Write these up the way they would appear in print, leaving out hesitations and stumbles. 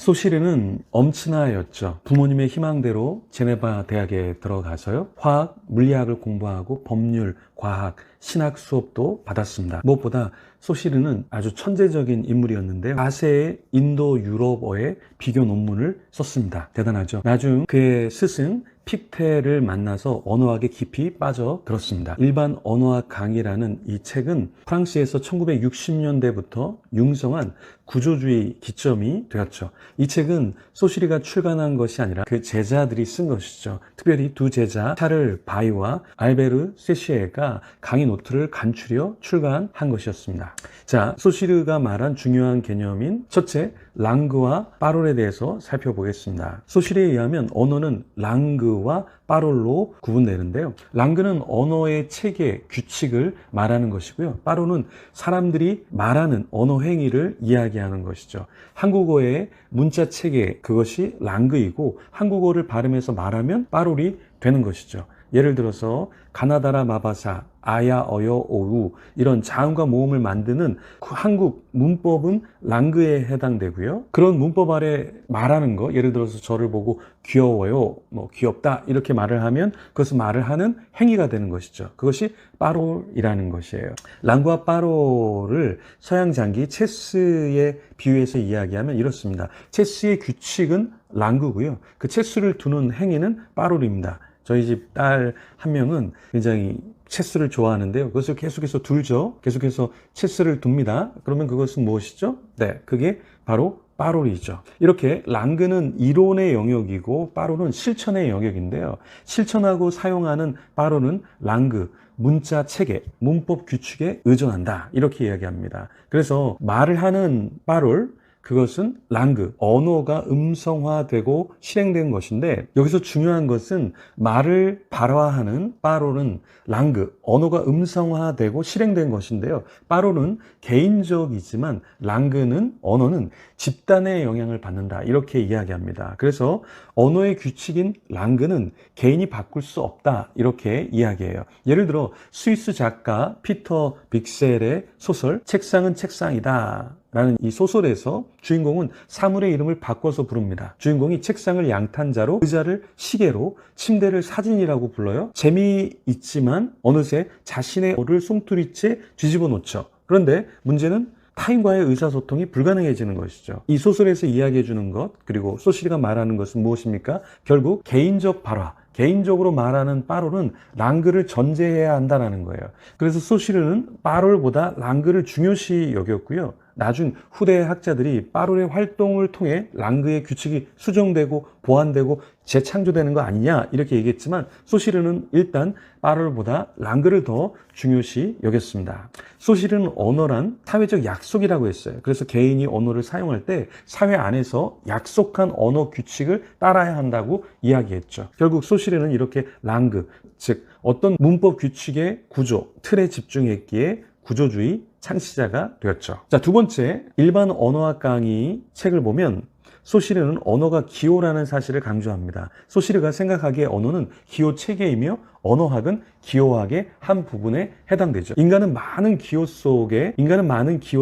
소시르는 엄친아였죠. 부모님의 희망대로 제네바 대학에 들어가서요, 화학, 물리학을 공부하고 법률, 과학, 신학 수업도 받았습니다. 무엇보다 소시르는 아주 천재적인 인물이었는데요, 4세의 인도 유럽어의 비교 논문을 썼습니다. 대단하죠. 나중 그의 스승 픽테를 만나서 언어학에 깊이 빠져들었습니다. 일반 언어학 강의라는 이 책은 프랑스에서 1960년대부터 융성한 구조주의 기점이 되었죠. 이 책은 소시르가 출간한 것이 아니라 그 제자들이 쓴 것이죠. 특별히 두 제자 샤를 바이와 알베르 세시에가 강의 노트를 간추려 출간한 것이었습니다. 자, 소시르가 말한 중요한 개념인 첫째, 랑그와 파롤에 대해서 살펴보겠습니다. 소시르에 의하면 언어는 랑그와 파롤로 구분되는데요, 랑그는 언어의 체계, 규칙을 말하는 것이고요, 파롤은 사람들이 말하는 언어 행위를 이야기하는 것이죠. 한국어의 문자 체계, 그것이 랑그이고 한국어를 발음해서 말하면 파롤이 되는 것이죠. 예를 들어서 가나다라 마바사, 아야, 어여, 오우 이런 자음과 모음을 만드는 한국 문법은 랑그에 해당되고요, 그런 문법 아래 말하는 거, 예를 들어서 저를 보고 귀여워요, 귀엽다 이렇게 말을 하면 그것은 말을 하는 행위가 되는 것이죠. 그것이 파롤이라는 것이에요. 랑그와 파롤을 서양 장기 체스에 비유해서 이야기하면 이렇습니다. 체스의 규칙은 랑그고요, 그 체스를 두는 행위는 파롤입니다. 저희 집 딸 한 명은 굉장히 체스를 좋아하는데요, 그것을 계속해서 둘죠. 계속해서 체스를 둡니다. 그러면 그것은 무엇이죠? 네, 그게 바로 파롤이죠. 이렇게 랑그는 이론의 영역이고 파롤은 실천의 영역인데요, 실천하고 사용하는 파롤은 랑그, 문자 체계, 문법 규칙에 의존한다 이렇게 이야기합니다. 그래서 말을 하는 파롤, 그것은 랑그, 언어가 음성화되고 실행된 것인데, 여기서 중요한 것은 말을 발화하는 파롤은 랑그, 언어가 음성화되고 실행된 것인데요, 파롤은 개인적이지만 랑그는, 언어는 집단의 영향을 받는다 이렇게 이야기합니다. 그래서 언어의 규칙인 랑그는 개인이 바꿀 수 없다 이렇게 이야기해요. 예를 들어 스위스 작가 피터 빅셀의 소설 책상은 책상이다 라는 이 소설에서 주인공은 사물의 이름을 바꿔서 부릅니다. 주인공이 책상을 양탄자로, 의자를 시계로, 침대를 사진이라고 불러요. 재미있지만 어느새 자신의 얼을 송두리째 뒤집어 놓죠. 그런데 문제는 타인과의 의사소통이 불가능해지는 것이죠. 이 소설에서 이야기해 주는 것, 그리고 소시르가 말하는 것은 무엇입니까? 결국 개인적 발화, 개인적으로 말하는 파롤은 랑그를 전제해야 한다는 거예요. 그래서 소시르는 파롤보다 랑그를 중요시 여겼고요, 나중 후대 학자들이 파롤의 활동을 통해 랑그의 규칙이 수정되고 보완되고 재창조되는 거 아니냐 이렇게 얘기했지만, 소시르는 일단 파롤보다 랑그를 더 중요시 여겼습니다. 소시르는 언어란 사회적 약속이라고 했어요. 그래서 개인이 언어를 사용할 때 사회 안에서 약속한 언어 규칙을 따라야 한다고 이야기했죠. 결국 소시르는 이렇게 랑그, 즉 어떤 문법 규칙의 구조, 틀에 집중했기에 구조주의 창시자가 되었죠. 자, 두 번째, 일반 언어학 강의 책을 보면 소시르는 언어가 기호라는 사실을 강조합니다. 소시르가 생각하기에 언어는 기호 체계이며 언어학은 기호학의 한 부분에 해당되죠. 인간은 많은 기호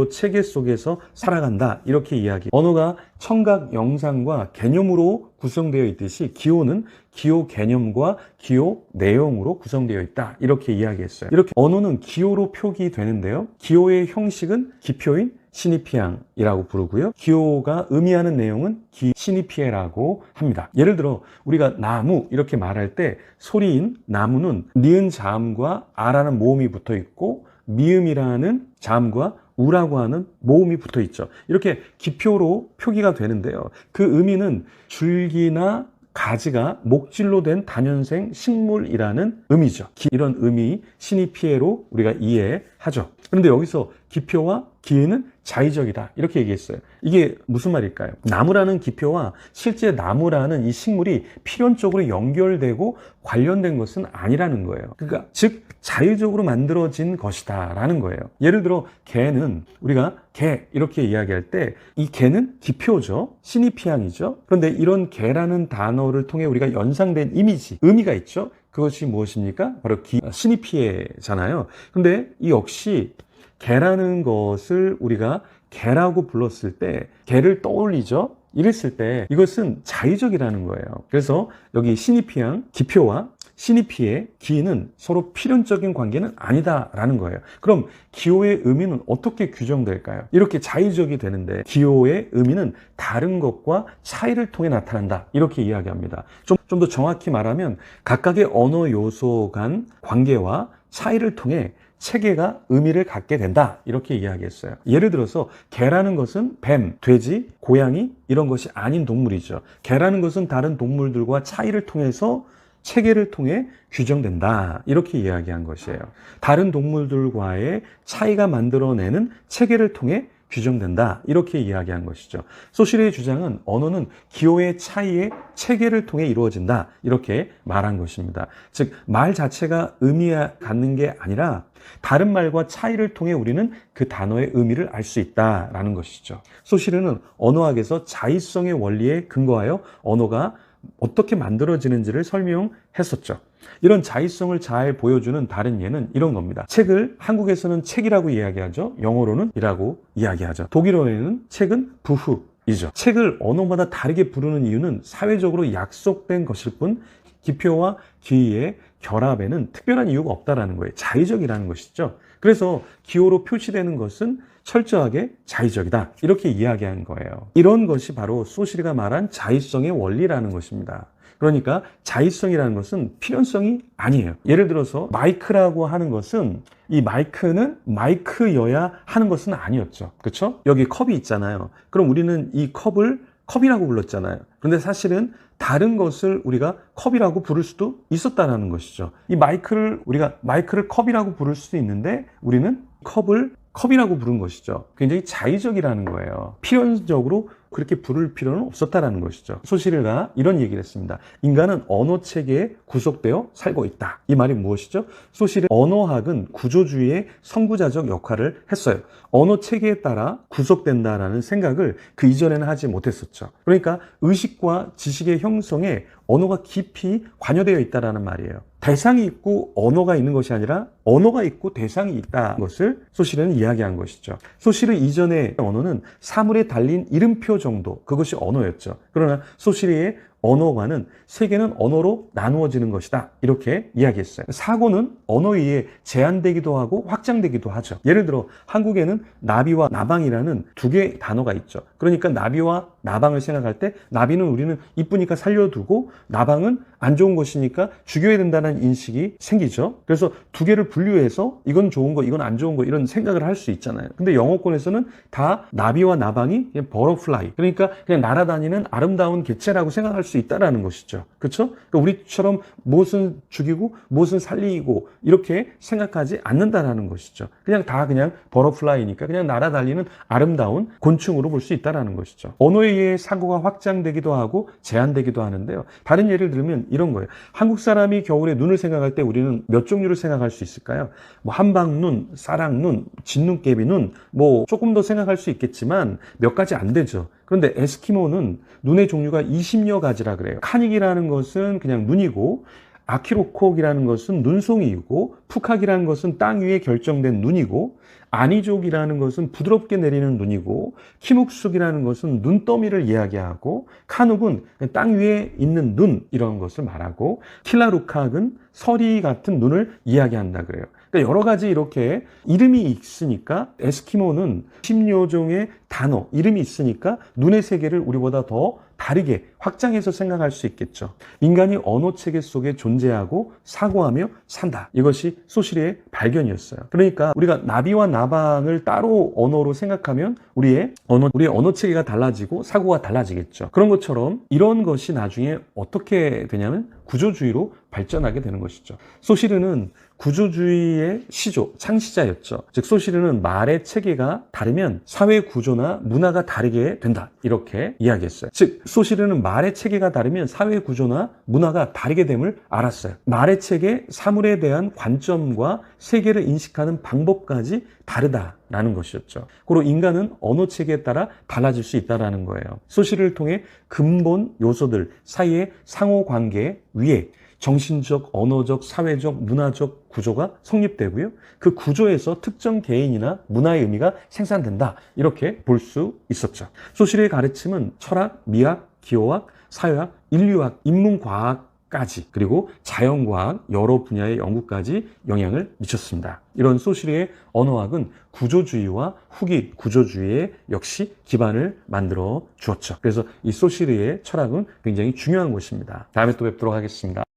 체계 속에서 살아간다 이렇게 이야기. 언어가 청각, 영상과 개념으로 구성되어 있듯이 기호는 기호 개념과 기호 내용으로 구성되어 있다 이렇게 이야기했어요. 이렇게 언어는 기호로 표기되는데요, 기호의 형식은 기표인 시니피앙이라고 부르고요, 기호가 의미하는 내용은 시니피에라고 합니다. 예를 들어 우리가 나무 이렇게 말할 때 소리인 나무는 니은 자음과 아라는 모음이 붙어 있고 미음이라는 자음과 우라고 하는 모음이 붙어 있죠. 이렇게 기표로 표기가 되는데요, 그 의미는 줄기나 가지가 목질로 된 다년생 식물이라는 의미죠. 이런 의미 시니피에로 우리가 이해하죠. 그런데 여기서 기표와 기회는 자의적이다 이렇게 얘기했어요. 이게 무슨 말일까요? 나무라는 기표와 실제 나무라는 이 식물이 필연적으로 연결되고 관련된 것은 아니라는 거예요. 그러니까 즉 자의적으로 만들어진 것이다 라는 거예요. 예를 들어 개는, 우리가 개 이렇게 이야기할 때 이 개는 기표죠, 시니피앙이죠. 그런데 이런 개라는 단어를 통해 우리가 연상된 이미지, 의미가 있죠. 그것이 무엇입니까? 바로 시니피에잖아요. 그런데 이 역시 개라는 것을 우리가 개라고 불렀을 때 개를 떠올리죠. 이랬을 때 이것은 자의적이라는 거예요. 그래서 여기 시니피양, 기표와 시니피의 기는 서로 필연적인 관계는 아니다라는 거예요. 그럼 기호의 의미는 어떻게 규정될까요? 이렇게 자의적이 되는데 기호의 의미는 다른 것과 차이를 통해 나타난다. 이렇게 이야기합니다. 좀 더 정확히 말하면 각각의 언어 요소 간 관계와 차이를 통해 체계가 의미를 갖게 된다. 이렇게 이야기했어요. 예를 들어서 개라는 것은 뱀, 돼지, 고양이 이런 것이 아닌 동물이죠. 개라는 것은 다른 동물들과 차이를 통해서 체계를 통해 규정된다. 이렇게 이야기한 것이에요. 다른 동물들과의 차이가 만들어내는 체계를 통해 규정된다. 이렇게 이야기한 것이죠. 소실의 주장은 언어는 기호의 차이의 체계를 통해 이루어진다. 이렇게 말한 것입니다. 즉, 말 자체가 의미 갖는 게 아니라 다른 말과 차이를 통해 우리는 그 단어의 의미를 알 수 있다라는 것이죠. 소실은 언어학에서 자의성의 원리에 근거하여 언어가 어떻게 만들어지는지를 설명했었죠. 이런 자의성을 잘 보여주는 다른 예는 이런 겁니다. 책을 한국에서는 책이라고 이야기하죠. 영어로는 이라고 이야기하죠. 독일어에는 책은 부흐이죠. 책을 언어마다 다르게 부르는 이유는 사회적으로 약속된 것일 뿐 기표와 기의 결합에는 특별한 이유가 없다라는 거예요. 자의적이라는 것이죠. 그래서 기호로 표시되는 것은 철저하게 자의적이다. 이렇게 이야기한 거예요. 이런 것이 바로 소시리가 말한 자의성의 원리라는 것입니다. 그러니까 자의성이라는 것은 필연성이 아니에요. 예를 들어서 마이크라고 하는 것은 이 마이크는 마이크여야 하는 것은 아니었죠. 그렇죠? 여기 컵이 있잖아요. 그럼 우리는 이 컵을 컵이라고 불렀잖아요. 그런데 사실은 다른 것을 우리가 컵이라고 부를 수도 있었다는 것이죠. 이 마이크를 우리가 마이크를 컵이라고 부를 수도 있는데 우리는 컵을 컵이라고 부른 것이죠. 굉장히 자의적이라는 거예요. 필연적으로 그렇게 부를 필요는 없었다는 것이죠. 소시리가 이런 얘기를 했습니다. 인간은 언어 체계에 구속되어 살고 있다. 이 말이 무엇이죠? 소시리 언어학은 구조주의의 선구자적 역할을 했어요. 언어 체계에 따라 구속된다라는 생각을 그 이전에는 하지 못했었죠. 그러니까 의식과 지식의 형성에 언어가 깊이 관여되어 있다는 말이에요. 대상이 있고 언어가 있는 것이 아니라 언어가 있고 대상이 있다는 것을 소시리는 이야기한 것이죠. 소시리 이전의 언어는 사물에 달린 이름표 정도, 그것이 언어였죠. 그러나 소시리의 언어관은 세계는 언어로 나누어지는 것이다. 이렇게 이야기했어요. 사고는 언어에 의해 제한되기도 하고 확장되기도 하죠. 예를 들어 한국에는 나비와 나방이라는 두 개의 단어가 있죠. 그러니까 나비와 나방을 생각할 때 나비는 우리는 이쁘니까 살려두고 나방은 안 좋은 것이니까 죽여야 된다는 인식이 생기죠. 그래서 두 개를 분류해서 이건 좋은 거, 이건 안 좋은 거 이런 생각을 할 수 있잖아요. 근데 영어권에서는 다 나비와 나방이 그냥 버터플라이, 그러니까 그냥 날아다니는 아름다운 개체라고 생각할 수 있다라는 것이죠. 그렇죠? 그러니까 우리처럼 무엇은 죽이고 무엇은 살리고 이렇게 생각하지 않는다라는 것이죠. 그냥 다 그냥 버터플라이니까 그냥 날아다니는 아름다운 곤충으로 볼 수 있다라는 것이죠. 언어에 의해 사고가 확장되기도 하고 제한되기도 하는데요. 다른 예를 들면 이런 거예요. 한국 사람이 겨울에 눈을 생각할 때 우리는 몇 종류를 생각할 수 있을까요? 뭐 한방눈, 싸랑눈, 진눈깨비눈, 뭐 조금 더 생각할 수 있겠지만 몇 가지 안 되죠. 그런데 에스키모는 눈의 종류가 20여 가지라 그래요. 카닉이라는 것은 그냥 눈이고, 아키로콕이라는 것은 눈송이이고, 푸카기라는 것은 땅 위에 결정된 눈이고, 아니족이라는 것은 부드럽게 내리는 눈이고, 키묵숙이라는 것은 눈더미를 이야기하고, 카눅은 땅 위에 있는 눈 이런 것을 말하고, 킬라루캅은 서리 같은 눈을 이야기한다 그래요. 그러니까 여러 가지 이렇게 이름이 있으니까 에스키모는 10여 종의 단어, 이름이 있으니까 눈의 세계를 우리보다 더 다르게 확장해서 생각할 수 있겠죠. 인간이 언어 체계 속에 존재하고 사고하며 산다. 이것이 소시리의 발견이었어요. 그러니까 우리가 나비와 나방을 따로 언어로 생각하면 우리의 언어 체계가 달라지고 사고가 달라지겠죠. 그런 것처럼 이런 것이 나중에 어떻게 되냐면 구조주의로 발전하게 되는 것이죠. 소시르는 구조주의의 시조, 창시자였죠. 즉 소시르는 말의 체계가 다르면 사회 구조나 문화가 다르게 된다. 이렇게 이야기했어요. 즉 소시르는 말의 체계가 다르면 사회 구조나 문화가 다르게 됨을 알았어요. 말의 체계, 사물에 대한 관점과 세계를 인식하는 방법까지 다르다라는 것이었죠. 그리고 인간은 언어 체계에 따라 달라질 수 있다는 거예요. 소시르를 통해 근본 요소들 사이의 상호관계 위에 정신적, 언어적, 사회적, 문화적 구조가 성립되고요. 그 구조에서 특정 개인이나 문화의 의미가 생산된다. 이렇게 볼 수 있었죠. 소실의 가르침은 철학, 미학, 기호학, 사회학, 인류학, 인문과학까지 그리고 자연과학 여러 분야의 연구까지 영향을 미쳤습니다. 이런 소실의 언어학은 구조주의와 후기 구조주의에 역시 기반을 만들어 주었죠. 그래서 이 소실의 철학은 굉장히 중요한 것입니다. 다음에 또 뵙도록 하겠습니다.